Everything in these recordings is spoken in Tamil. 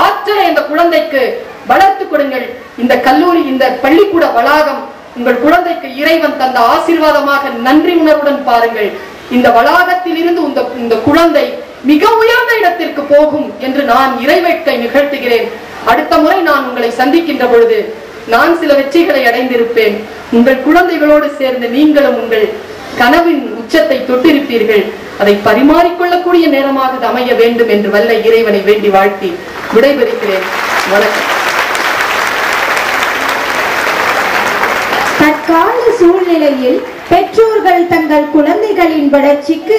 ஆற்றலை இந்த குழந்தைக்கு வளர்த்து கொடுங்கள். இந்த கல்லூரி, இந்த பள்ளிக்கூட வளாகம் உங்கள் குழந்தைக்கு இறைவன் தந்த ஆசீர்வாதமாக நன்றி உணர்வுடன் பாருங்கள். இந்த வளாகத்தில் இருந்து இந்த குழந்தை மிக உயர்ந்த இடத்திற்கு போகும் என்று நான் இறைவேட்கை நிகழ்த்துகிறேன். அடுத்த முறை நான் உங்களை சந்திக்கின்ற பொழுது நான் சில வெற்றிகளை அடைந்திருப்பேன். உங்கள் குழந்தைகளோடு சேர்ந்து நீங்களும் உங்கள் கனவின் உச்சத்தை தொட்டிருப்பீர்கள். அதை பரிமாறிக்கொள்ளக்கூடிய நேரமாக அமைய வேண்டும் என்று வல்ல இறைவனை வேண்டி வாழ்த்தி விடைபெறுகிறேன். வணக்கம். தற்கால சூழ்நிலையில் பெற்றோர்கள் தங்கள் குழந்தைகளின் வளர்ச்சிக்கு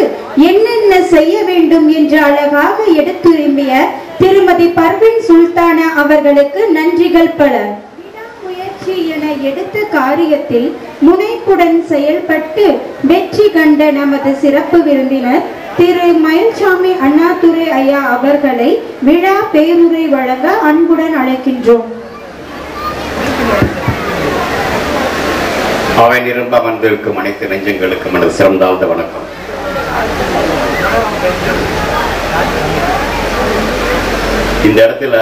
என்னென்ன செய்ய வேண்டும் என்று அழகாக எடுத்துரைம்பிய திருமதி பர்வீன் சுல்தானா அவர்களுக்கு நன்றிகள் பல. விடாமுயற்சி என எடுத்த காரியத்தில் முனைப்புடன் செயல்பட்டு வெற்றி கண்ட நமது சிறப்பு விருந்தினர் திரு மயில்சாமி அண்ணாதுரை ஐயா அவர்களை விழா பேருரை வழங்க அன்புடன் அழைக்கின்றோம். அவை நிரம்ப வந்திருக்கும் அனைத்து நெஞ்சங்களுக்கும் எனது சிறந்தாழ்ந்த வணக்கம். இந்த இடத்துல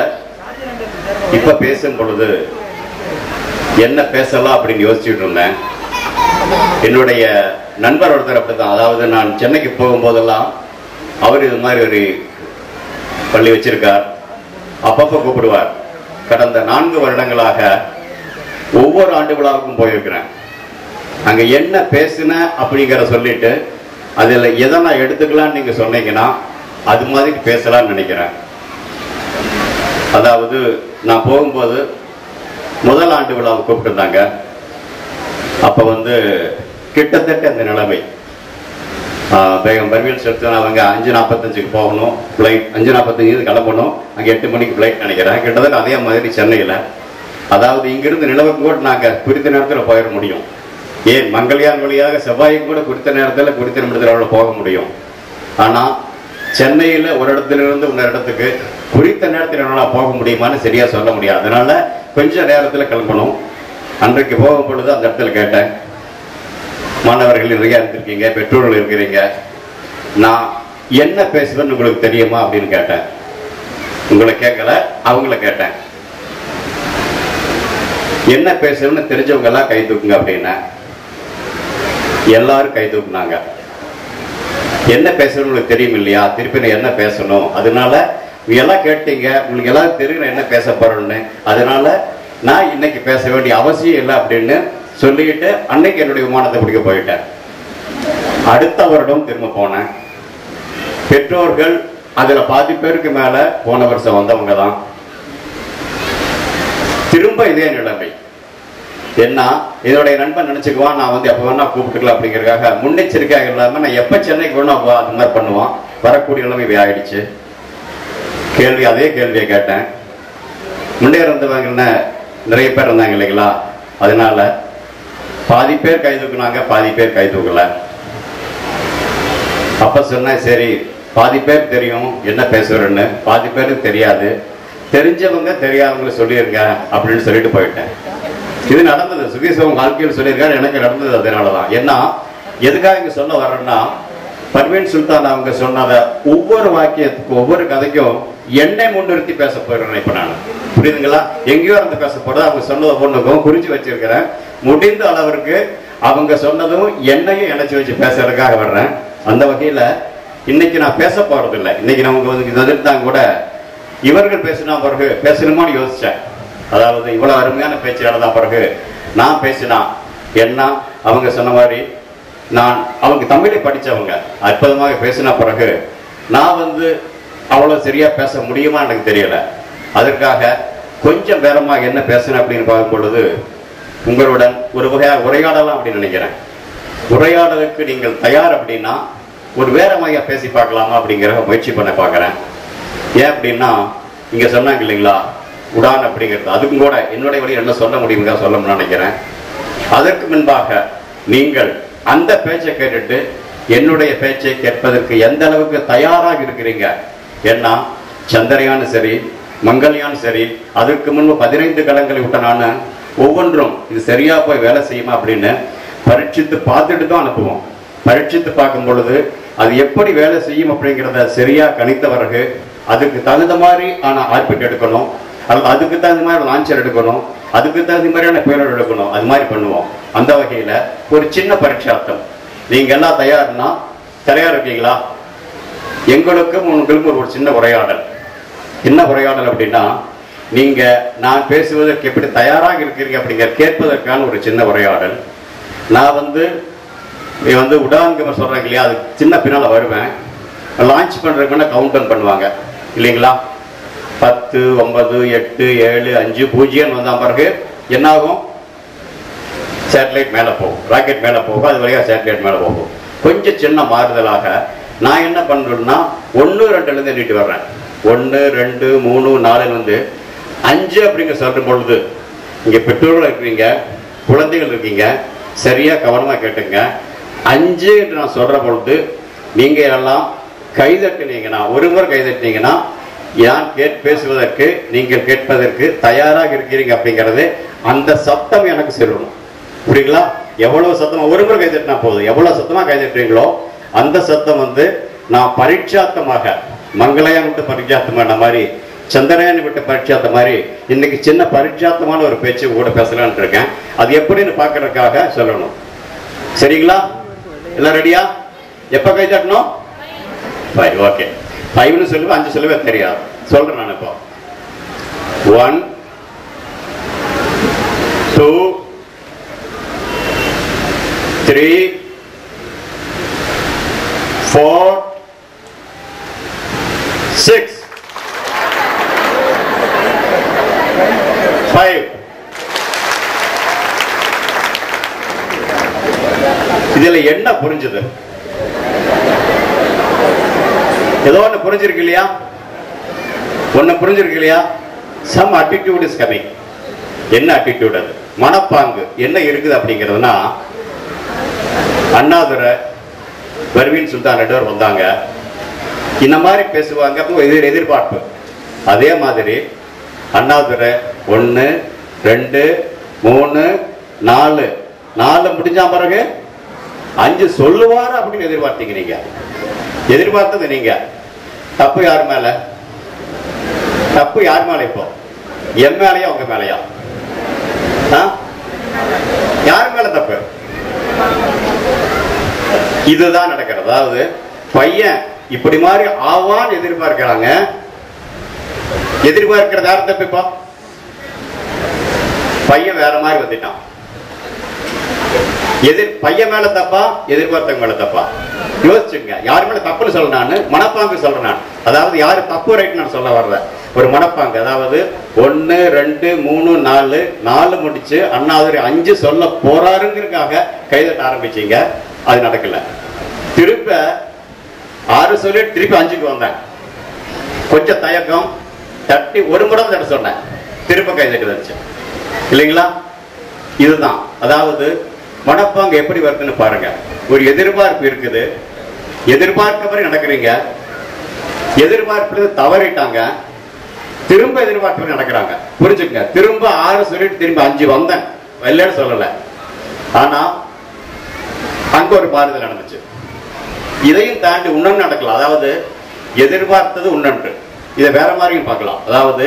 இப்ப பேசும் பொழுது என்ன பேசலாம் அப்படின்னு யோசிச்சுட்டு இருந்தேன். என்னுடைய நண்பர் ஒருத்தர் அப்படித்தான், அதாவது நான் சென்னைக்கு போகும்போதெல்லாம் அவர் இது மாதிரி ஒரு பள்ளி வச்சிருக்கார், அப்பப்போ கூப்பிடுவார். கடந்த 4 வருடங்களாக ஒவ்வொரு ஆண்டு விழாவுக்கும் போயிருக்கிறேன். அங்க என்ன பேசுன அப்படிங்கிற சொல்லிட்டு அதுல எதை நான் எடுத்துக்கலான்னு நீங்க சொன்னீங்கன்னா அது மாதிரி பேசலாம்னு நினைக்கிறேன். அதாவது நான் போகும்போது முதல் ஆண்டு விழாவை கூப்பிட்டுருந்தாங்க. அப்ப கிட்டத்தட்ட இந்த நிலைமை, பேகம் பர்வீன் சுல்தானா அவங்க 5:45 போகணும், ஃபிளைட் 5:45 கிளம்பணும், அங்கே 8 மணிக்கு ஃபிளைட் நினைக்கிறேன். கிட்டத்தட்ட அதே மாதிரி சென்னையில், அதாவது இங்கிருந்து நிலவுக்கு கூட நாங்கள் குறித்த நேரத்தில் போயிட முடியும். ஏன் மங்கள்யான் வழியாக செவ்வாய்க்கு கூட குறித்த நேரத்தில் குறித்த நிமிடத்தில் போக முடியும். ஆனால் சென்னையில் ஒரு இடத்துலேருந்து இன்னொரு இடத்துக்கு குறித்த நேரத்தில் என்னால் போக முடியுமான்னு சரியாக சொல்ல முடியாது. அதனால கொஞ்சம் நேரத்தில் கிளம்பணும். அன்றைக்கு போகும் பொழுது அந்த இடத்துல கேட்டேன், மாணவர்கள் நிறையா இருந்திருக்கீங்க, பெற்றோர்கள் இருக்கிறீங்க, நான் என்ன பேசுவேன்னு உங்களுக்கு தெரியுமா அப்படின்னு கேட்டேன். உங்களை கேட்கல, அவங்கள கேட்டேன். என்ன பேசுறதுன்னு தெரிஞ்சவங்க எல்லாம் கை தூக்குங்க அப்படின்னா எல்லாரும் கை தூக்குனாங்க. என்ன பேசணும் உங்களுக்கு தெரியும் இல்லையா, திருப்பி நான் என்ன பேசணும், அதனால எல்லாம் கேட்டீங்க, உங்களுக்கு எல்லாம் தெரியும் என்ன பேச போறோம்னு, அதனால நான் இன்னைக்கு பேச வேண்டிய அவசியம் இல்லை அப்படின்னு சொல்லிட்டு அன்னைக்கு என்னுடைய விமானத்தை பிடிக்க போயிட்டேன். அடுத்த வருடம் திரும்ப போனேன். பெற்றோர்கள் அதுல பாதி பேருக்கு மேல போன வருஷம் வந்தவங்க தான். திரும்ப இதே நிலைமை. என்ன என்னுடைய நண்பன் நினைச்சுக்குவான், நான் எப்ப வேணா கூப்பிட்டுக்கலாம் அப்படிங்கிறதுக்காக முன்னெச்சரிக்கையாக இல்லாம நான் எப்ப சென்னைக்கு வேணும் அப்போ அது மாதிரி பண்ணுவான். வரக்கூடிய நிலைமை ஆயிடுச்சு. அதே கேள்வியை கேட்டேன். முன்னே இருந்தவங்க நிறைய பேர் இருந்தாங்க இல்லைங்களா, அதனால பாதி பேர் கை தூக்குனாங்க, பாதி பேர் கை தூக்கல. அப்ப சொன்னேன், சரி பாதி பேர் தெரியும் என்ன பேசுறேன்னு, பாதி பேருக்கு தெரியாது, தெரிஞ்சவங்க தெரியாதவங்களை சொல்லிருங்க அப்படின்னு சொல்லிட்டு போயிட்டேன். இது நடந்தது, சுகேசவங்க வாழ்க்கையில் சொல்லியிருக்காரு, எனக்கு நடந்தது. அதனாலதான் ஏன்னா எதுக்காக இங்க சொல்ல வர்றேன்னா, பர்வீன் சுல்தான் அவங்க சொன்னத ஒவ்வொரு வாக்கியத்துக்கும் ஒவ்வொரு கதைக்கும் என்னை முன்னிறுத்தி பேச போயிடுறேன். இப்ப நான் புரியுதுங்களா, எங்கேயோ இருந்து பேச போறது, அவங்க சொன்னதை ஒண்ணுக்கும் குறிச்சு வச்சிருக்கிறேன். முடிந்த அளவிற்கு அவங்க சொன்னதும் என்னையும் இணைச்சு வச்சு பேசுறதுக்காக வர்றேன். அந்த வகையில இன்னைக்கு நான் பேச போறது இல்லை. இன்னைக்கு நமக்கு எதிர்த்தாங்க கூட இவர்கள் பேசினா பிறகு பேசணுமான்னு யோசிச்சேன். அதாவது இவ்வளவு அருமையான பேச்சு நடந்தா பிறகு நான் பேசினா என்ன, அவங்க சொன்ன மாதிரி அவங்க தமிழை படிச்சவங்க அற்புதமாக பேசின பிறகு நான் அவ்வளவு சரியா பேச முடியுமா எனக்கு தெரியல. அதற்காக கொஞ்சம் வேறமாக என்ன பேசணும் அப்படின்னு பார்க்கும் பொழுது உங்களுடன் ஒரு வகையா உரையாடலாம் அப்படின்னு நினைக்கிறேன். உரையாடலுக்கு நீங்கள் தயார் அப்படின்னா ஒரு வேற வகையா பேசி பார்க்கலாமா அப்படிங்கிற முயற்சி பண்ண பார்க்கிறேன். ஏன் அப்படின்னா இங்க சொன்னாங்க இல்லைங்களா உடான் அப்படிங்கிறது, அதுக்கும் கூட என்னுடைய வழி என்ன சொல்ல முடியுங்க சொல்லணும்னு நினைக்கிறேன். அதற்கு முன்பாக நீங்கள் அந்த பேச்சை கேட்டுட்டு என்னுடைய பேச்சை கேட்பதற்கு எந்த அளவுக்கு தயாராக இருக்கிறீங்க. ஏன்னா சந்திரயான் சரி, மங்கள்யான் சரி, அதற்கு முன்பு 15 கலங்களை விட்ட நான் ஒவ்வொன்றும் இது சரியா போய் வேலை செய்யுமா அப்படின்னு பரீட்சித்து பார்த்துட்டு தான் அனுப்புவோம். பரீட்சித்து பார்க்கும் பொழுது அது எப்படி வேலை செய்யும் அப்படிங்கிறத சரியா கணித்த பிறகு அதுக்கு தகுந்த மாதிரி ஆன ஆர்பிட் எடுக்கணும், அல்லது அதுக்கு தகுந்த மாதிரி லான்ச்சர் எடுக்கணும், அதுக்கு தகுந்த மாதிரியான பேரோடு எடுக்கணும். அது மாதிரி பண்ணுவோம். அந்த வகையில் ஒரு சின்ன பரீட்சார்த்தம். நீங்க எல்லாம் தயார்னா தயார் இருக்கீங்களா? எங்களுக்கும் உங்களுக்கும் ஒரு சின்ன உரையாடல். என்ன உரையாடல் அப்படின்னா, நீங்க நான் பேசுவதற்கு எப்படி தயாராக இருக்கிறீங்க அப்படிங்கிற கேட்பதற்கான ஒரு சின்ன உரையாடல். நான் வந்து உடான்கமர் சொல்றேன் இல்லையா, அது சின்ன பின்னால வருவேன். லான்ச் பண்றதுக்கு கவுண்ட் டவுன் பண்ணுவாங்க இல்லைங்களா? 10, 9, 8, 7, 5, 0 வந்தா பிறகு என்ன ஆகும்? சேட்டலைட் மேல போகும், ராக்கெட் மேல போகும், அது வரைக்கும் சேட்டலைட் மேல போகும். கொஞ்சம் சின்ன மாறுதலாக நான் என்ன பண்றேன்னா 1, 2ல இருந்து எண்ணிட்டு வர்றேன். 1, 2, 3, 4 வந்து 5 அப்படிங்கிற சொல்ற பொழுது இங்க பெற்றோர்கள் இருக்கீங்க, குழந்தைகள் இருக்கீங்க, சரியா கவனமா கேட்டுங்க. 5 என்று நான் சொல்ற பொழுது நீங்க எல்லாம் கைதட்டினீங்கன்னா, ஒரு முறை கைதட்டினீங்கன்னா யான் பேசுவதற்கு நீங்கள் கேட்பதற்கு தயாராக இருக்கிறீங்க அப்படிங்கிறது அந்த சத்தம் எனக்கு சொல்லணும். புரியுங்களா? எவ்வளவு சத்தமா ஒரு முறை கைதட்டினா போதும். எவ்வளவு சத்தமா கைதட்டுறீங்களோ அந்த சத்தம் வந்து நான் பரீட்சார்த்தமாக, மங்களையான் விட்டு பரீட்சார்த்தமான மாதிரி, சந்திரயான் விட்டு பரீட்சார்த்த மாதிரி இன்னைக்கு சின்ன பரீட்சார்த்தமான ஒரு பேச்சு கூட பேசலான் இருக்கேன். அது எப்படின்னு பாக்குறதுக்காக சொல்லணும். சரிங்களா? எல்லாம் ரெடியா? எப்ப கை தட்டணும்? 5. ஓகே, 5 சொல்லுவேன், 5 சொல்லவே தெரியாது. சொல்றேன் நான் இப்போ. 1, 2, 3, 4, 6, 5. இதுல என்ன புரிஞ்சது? ஏதோ ஒண்ணு புரிஞ்சிருக்கு இல்லையா? ஒண்ணு புரிஞ்சிருக்கு இல்லையா? Some attitude is coming. என்ன அட்டிடியூட்? அது மனப்பாங்கு என்ன இருக்குது அப்படிங்கிறதுனா, அண்ணாதுரை, பர்வீன் சுல்தான் 2 பேர் வந்தாங்க. இந்த மாதிரி பேசுவாங்க, எதிர்பார்ப்பு. அதே மாதிரி அண்ணாதுரை 1, 2, 3, 4 முடிஞ்சா பிறகு 5 சொல்லுவாரு அப்படின்னு எதிர்பார்த்தீங்க. நீங்க எதிர்பார்த்தது நீங்க. தப்பு யார் மேல? தப்பு யார் மேல? இப்போ என் மேலையா உங்க மேலையா? யார் மேல தப்பு? இதுதான் நடக்கிறது. அதாவது பையன் இப்படி மாதிரி ஆவான்னு எதிர்பார்க்கிறாங்க. எதிர்பார்க்கிறது யார் தப்பு? இப்போ பையன் வேற மாதிரி வந்துட்டான். பையன் மேல தப்பா, எதிர்பார்த்தவங்க மேல தப்பா? யோசிச்சுங்க. யாரு மேல தப்புன்னு சொல்ல, நான் மனப்பாங்கு சொல்றேன். நான் அதாவது யாரு தப்பு ரைட் நான் சொல்ல வர்ற ஒரு மனப்பாங்கு. அதாவது 1, 2, 3, 4 முடிச்சு அண்ணாதுரை 5 சொல்ல போறாருங்கிறதுக்காக கைதட்ட ஆரம்பிச்சீங்க. அது நடக்கல. திருப்ப 6 சொல்லி திருப்பி 5க்கு வந்தேன். கொஞ்சம் தயக்கம், தட்டி ஒரு முறை தட்ட சொன்னேன், திருப்ப கைதட்டு வந்துச்சு இல்லைங்களா? இதுதான். அதாவது மனப்பாங்கு எப்படி வருதுன்னு பாருங்க. ஒரு எதிர்பார்ப்பு இருக்குது, எதிர்பார்க்கப்படி நடக்கிறீங்க, எதிர்பார்ப்பு தவறிட்டாங்க, திரும்ப எதிர்பார்ப்பு நடக்கிறாங்க. புரிஞ்சுக்கங்க. திரும்ப 6 சொல்லிட்டு திரும்ப 5 வந்தேன், இல்லைன்னு சொல்லல. ஆனா அங்க ஒரு மாறுதல் நடந்துச்சு. இதையும் தாண்டி இன்னொன்னு நடக்கலாம். அதாவது எதிர்பார்த்தது இன்னொன்று, இதை வேற மாதிரியும் பார்க்கலாம். அதாவது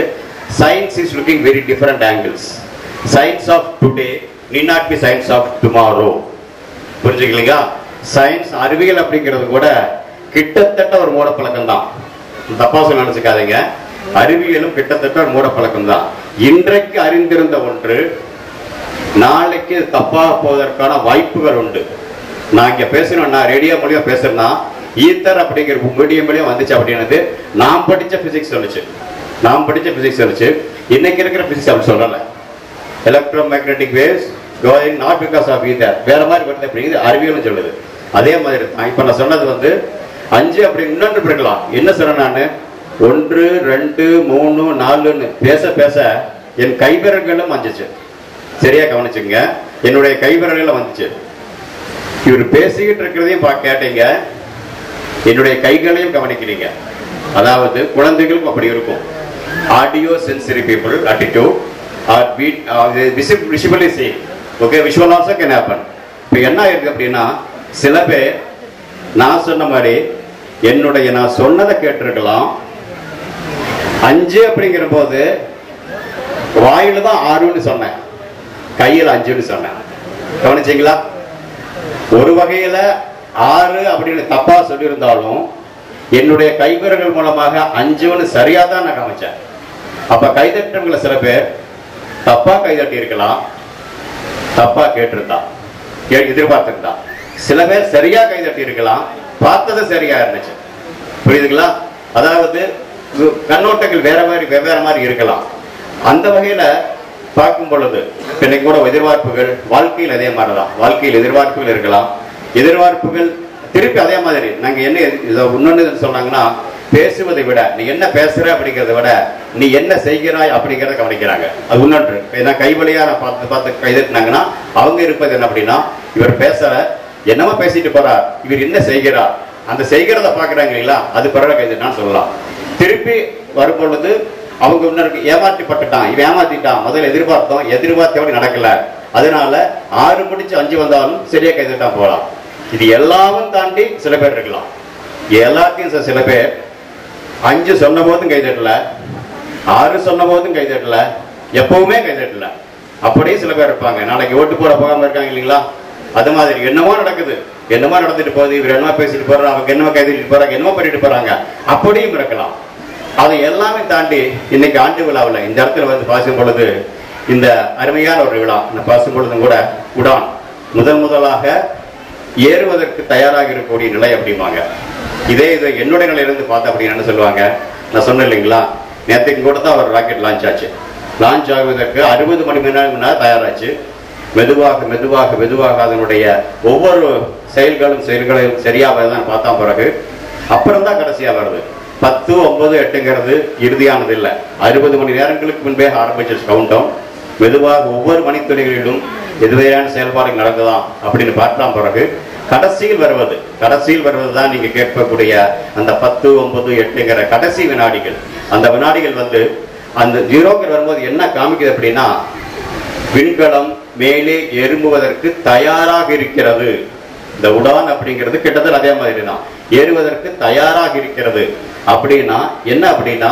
science is looking very different angles. Science of today need not be science of tomorrow. புரிஞ்சுக்கலீங்களா? சயின்ஸ் அறிவியல் அப்படிங்கிறது கூட கிட்டத்தட்ட ஒரு மூடப்பழக்கம் தான். தப்பா சொல்ல நினைச்சுக்காதீங்க. அறிவியலும் கிட்டத்தட்ட ஒரு மூடப்பழக்கம் தான். இன்றைக்கு அறிந்திருந்த ஒன்று நாளைக்கு தப்பாக போவதற்கான வாய்ப்புகள் உண்டு. நான் இங்க பேசணும்னா ரேடியோ மூலியம் பேசுறேன்னா ஈத்தர் அப்படிங்கிற மீடியம் மூலியம் வந்துச்சு அப்படின்னது நான் படிச்ச பிசிக்ஸ் சொல்லுச்சு. நான் படிச்ச பிசிக்ஸ் சொல்லுச்சு. இன்னைக்கு இருக்கிற பிசிக்ஸ் அப்படி சொல்லல. Electromagnetic waves going not because of ether, வேற மாதிரி வருது அப்படிங்கிறது அறிவியலும் சொல்லுது. அதே மாதிரி இப்ப நான் சொன்னது 5 அப்படி இன்னொன்று இருக்கலாம். என்ன சொன்னேன் நான்? 1, 2, 3, 4ன்னு பேச பேச என் கைவிரல்களும் வந்துச்சு. சரியா கவனிச்சுங்க. என்னுடைய கைவிரல்கள் வந்துச்சு. இவர் பேசிக்கிட்டு இருக்கிறதையும் கேட்டீங்க, என்னுடைய கைகளையும் கவனிக்கிறீங்க. அதாவது குழந்தைகளுக்கும் அப்படி இருக்கும். Audio sensory people attitude or visibly see. Okay, visual also can happen. இப்போ என்ன இருக்கு அப்படின்னா, சில பேர் நான் சொன்ன மாதிரி நான் சொன்னதை கேட்டிருக்கலாம், 5 அப்படிங்கிற போது வாயில தான் 6ன்னு சொன்னேன், கையில் 5ன்னு சொன்னேன். கவனிச்சீங்களா? ஒரு வகையில 6 அப்படின்னு தப்பா சொல்லியிருந்தாலும் என்னுடைய கைவிரல்கள் மூலமாக 5ன்னு சரியா தான் நான் காமிச்சேன். அப்ப கைதட்டவங்களை சில பேர் தப்பா கைதட்டி இருக்கலாம், தப்பா கேட்டிருந்தான், எதிர்பார்த்திருந்தான். சில பேர் சரியா கைதட்டி இருக்கலாம், பார்த்தது சரியா இருந்துச்சு. புரியுதுங்களா? அதாவது கண்ணோட்டங்கள் வேற மாதிரி வெவ்வேறு மாதிரி இருக்கலாம். அந்த வகையில பார்க்கும் பொழுது இன்னைக்கு கூட எதிர்பார்ப்புகள் வாழ்க்கையில் அதே மாதிரிதான். வாழ்க்கையில் எதிர்பார்ப்புகள் இருக்கலாம், எதிர்பார்ப்புகள் திருப்பி அதே மாதிரி. நாங்க என்ன இன்னொன்னு சொன்னாங்கன்னா, பேசுவதை விட நீ என்ன பேசுற அப்படிங்கிறத விட நீ என்ன செய்கிறாய் அப்படிங்கிறத கவனிக்கிறாங்க. அது இன்னொன்று. ஏன்னா கைவழியா பார்த்து பார்த்து கைதட்டினாங்கன்னா அவங்க இருப்பது என்ன அப்படின்னா, இவர் பேசல, என்னமா பேசிட்டு போறார், இவர் என்ன செய்கிறார், அந்த செய்கிறத பாக்குறாங்க இல்லைங்களா, அது பிறகு கைதட்டான்னு சொல்லலாம். திருப்பி வரும் பொழுது அவங்க இன்னொரு ஏமாற்றிப்பட்டுட்டான், இவன் ஏமாத்திட்டான், முதல்ல எதிர்பார்த்தோம், எதிர்பார்த்தோடு நடக்கல, அதனால 6 முடிச்சு 5 வந்தாலும் சரியா கைதட்டான் போகலாம். இது எல்லாமும் தாண்டி சில பேர் இருக்கலாம். எல்லாத்தையும் சில பேர் 5 சொன்ன போதும் கைதட்டல, 6 சொன்ன போதும் கைதட்டல, எப்பவுமே கைதட்டல. அப்படியே சில பேர் இருப்பாங்க. நாளைக்கு ஓட்டு போட போகாம இருக்காங்க இல்லைங்களா, அது மாதிரி என்னமோ நடக்குது, என்னமோ நடந்துட்டு போகுது, இவர் என்னமோ பேசிட்டு போறாங்க, அவங்க என்னமோ கைதட்டிட்டு போறாங்க, என்னமோ பண்ணிட்டு போறாங்க, அப்படியும் இருக்கலாம். அதை எல்லாமே தாண்டி இன்னைக்கு ஆண்டு விழாவில் இந்த இடத்துல வந்து பாசும் பொழுது, இந்த அருமையான ஒரு விழா, இந்த பாசும் பொழுதும் கூட உடான் முதலாக ஏறுவதற்கு தயாராக இருக்கக்கூடிய நிலை அப்படிம்பாங்க. இதே இது என்னுடைய நிலையிலிருந்து பார்த்தா அப்படின்னு என்ன சொல்லுவாங்க, நான் சொன்னேன் இல்லைங்களா, நேற்றுக்கு கூட தான் ஒரு ராக்கெட் லான்ச் ஆச்சு. லான்ச் ஆகுவதற்கு 60 மணி நேரம் முன்னாடி தயாராச்சு. மெதுவாக மெதுவாக மெதுவாக அதனுடைய ஒவ்வொரு செயல்களையும் சரியா வருதான்னு பார்த்தா பிறகு அப்புறம் தான் கடைசியா வருது. 10, 9, 8ங்கிறது இறுதியானது இல்லை. 60 மணி நேரங்களுக்கு முன்பே ஆரம்பிச்சு கவுண்டவுன். மெதுவாக ஒவ்வொரு மணித்துறைகளிலும் எதுவையான செயல்பாடுகள் நடந்ததா அப்படின்னு பார்த்தா பிறகு கடைசியில் வருவது தான் நீங்க கேட்கக்கூடிய அந்த 10, 9, 8ங்கிற கடைசி வினாடிகள். அந்த வினாடிகள் வந்து அந்த 0க்கு வரும்போது என்ன காமிக்குது அப்படின்னா, விண்கலம் மேலே எறும்புவதற்கு தயாராக இருக்கிறது. இந்த உடான் அப்படிங்கிறது கிட்டத்தட்ட அதே மாதிரி தான், ஏறுவதற்கு தயாராக இருக்கிறது. அப்படின்னா என்ன அப்படின்னா,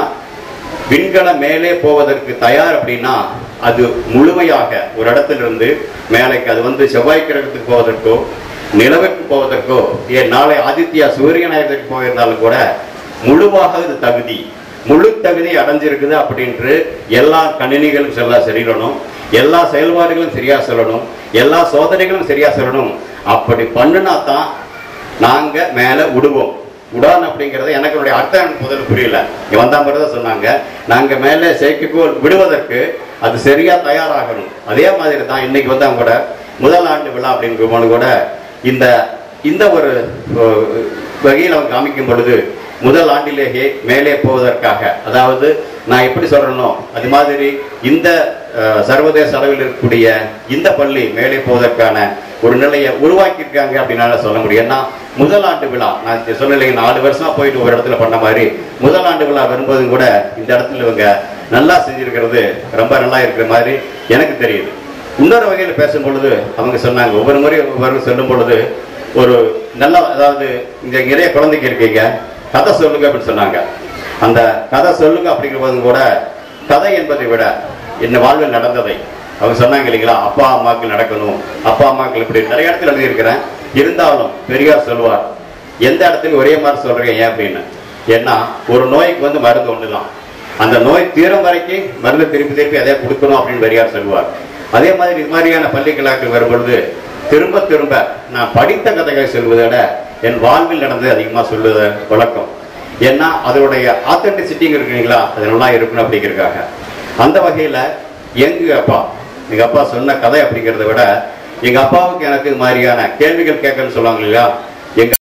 விண்கலம் மேலே போவதற்கு தயார் அப்படின்னா அது முழுமையாக ஒரு இடத்திலிருந்து மேலைக்கு, அது வந்து செவ்வாய் கிரகத்துக்கு போவதற்கோ நிலவுக்கு போவதற்கோ, ஏன் நாளை ஆதித்யா சூரியநாயகத்துக்கு போயிருந்தாலும் கூட முழுவாக இது முழு தகுதி அடைஞ்சிருக்குது அப்படின்று எல்லா கணினிகளும் சரியிடணும், எல்லா செயல்பாடுகளும் சரியா சொல்லணும், எல்லா சோதனைகளும் சரியா சொல்லணும். அப்படி பண்ணுனா தான் நாங்க மேல விடுவோம். உடான் அப்படிங்கறது எனக்கு அர்த்தம் முதல்ல புரியல, வந்தா மாதிரிதான் சொன்னாங்க. நாங்க மேல செயற்கைக்கோள் விடுவதற்கு அது சரியா தயாராகணும். அதே மாதிரி தான் இன்னைக்கு வந்து அவங்க கூட முதல் ஆண்டு விழா அப்படிங்கிற கூட இந்த ஒரு வகையில் அவங்க காமிக்கும் பொழுது முதல் ஆண்டிலேயே மேலே போவதற்காக, அதாவது நான் எப்படி சொல்றேனோ அது மாதிரி இந்த சர்வதேச அளவில் இருக்கக்கூடிய இந்த பள்ளி மேலே போவதற்கான ஒரு நிலையை உருவாக்கியிருக்காங்க அப்படின்னால சொல்ல முடியும். ஏன்னா முதல் ஆண்டு விழா நான் சொல்லலை, 4 வருஷமா போயிட்டு ஒரு இடத்துல பண்ண மாதிரி முதல் ஆண்டு விழா வரும்போதும் கூட இந்த இடத்துல இவங்க நல்லா செஞ்சிருக்கிறது ரொம்ப நல்லா இருக்கிற மாதிரி எனக்கு தெரியுது. இன்னொரு வகையில் பேசும் பொழுது அவங்க சொன்னாங்க, ஒவ்வொரு முறை சொல்லும் பொழுது ஒரு நல்ல, அதாவது இங்க நிறைய குழந்தைக்கு இருக்கீங்க, கதை சொல்லுங்க அப்படின்னு சொன்னாங்க. அந்த கதை சொல்லுங்க அப்படிங்கிற போதும் கூட கதை என்பதை விட என்ன வாழ்வில் நடந்ததை அவங்க சொன்னாங்க இல்லைங்களா, அப்பா அம்மாக்கள் நடக்கணும், அப்பா அம்மாக்கள் இப்படி நிறைய இடத்துல எழுதியிருக்கிறேன். இருந்தாலும் பெரியார் சொல்லுவார், எந்த இடத்துலையும் ஒரே மாதிரி சொல்றீங்க ஏன் அப்படின்னு. ஏன்னா ஒரு நோய்க்கு வந்து மருந்து ஒண்ணுதான், அந்த நோய் தீரும் வரைக்கும் மருந்து திருப்பி அதே கொடுக்கணும் அப்படின்னு பெரியார் சொல்லுவார். அதே மாதிரி இது மாதிரியான பள்ளிக்கலாக்கள் வரும்பொழுது திரும்ப நான் படித்த கதைகளை சொல்வதை விட என் வாழ்வில் நடந்தது அதிகமாக சொல்லுவது வழக்கம். ஏன்னா அதனுடைய ஆத்தென்டிசிட்டிங்க இருக்குங்களா, அதெல்லாம் இருக்கணும் அப்படிங்கிறதுக்காக. அந்த வகையில எங்க அப்பா சொன்ன கதை அப்படிங்கிறத விட எங்க அப்பாவுக்கு எனக்கு இது மாதிரியான கேள்விகள் கேட்கணும்னு சொல்லுவாங்க இல்லையா,